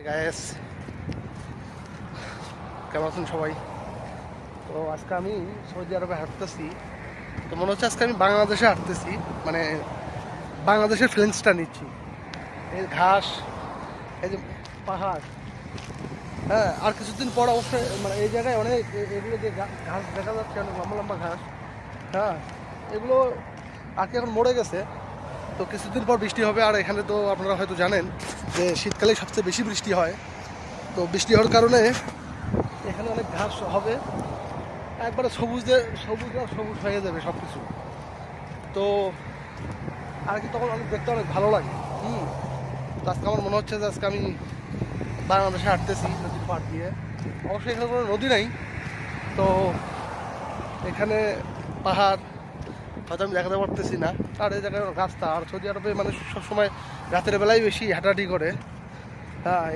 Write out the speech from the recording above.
Guys, কেমন আছেন সবাই? তো আজকে আমি সৌদি আরবে হাঁটতেছি। তো মনে হচ্ছে আজকে আমি বাংলাদেশে হাঁটতেছি, মানে বাংলাদেশের ফিলিংসটা নিচ্ছি। এই ঘাস, এই যে পাহাড়, হ্যাঁ। আর কিছুদিন পর অবশ্যই মানে এই জায়গায় অনেক এগুলো যে ঘাস দেখা যাচ্ছে, অনেক লম্বা লম্বা ঘাস, হ্যাঁ, এগুলো আর কি এখন মরে গেছে। তো কিছুদিন পর বৃষ্টি হবে, আর এখানে তো আপনারা হয়তো জানেন যে শীতকালে সবচেয়ে বেশি বৃষ্টি হয়। তো বৃষ্টি হওয়ার কারণে এখানে অনেক ঘাস হবে, একবারে সবুজে সবুজ আর সবুজ হয়ে যাবে সব কিছু। তো আর কি তখন অনেক দেখতে অনেক ভালো লাগে। তো আজকে আমার মনে হচ্ছে যে আজকে আমি বাংলাদেশে হাঁটতেছি নদীর পাড় দিয়ে। অবশ্যই এখানে কোনো নদী নাই, তো এখানে পাহাড় হয়তো আমি দেখাতে পারতেছি না। আর এই জায়গায় রাস্তা, আর সৌদি আরবে মানুষ সবসময় রাতের বেলায় বেশি হাঁটাহাঁটি করে, হ্যাঁ।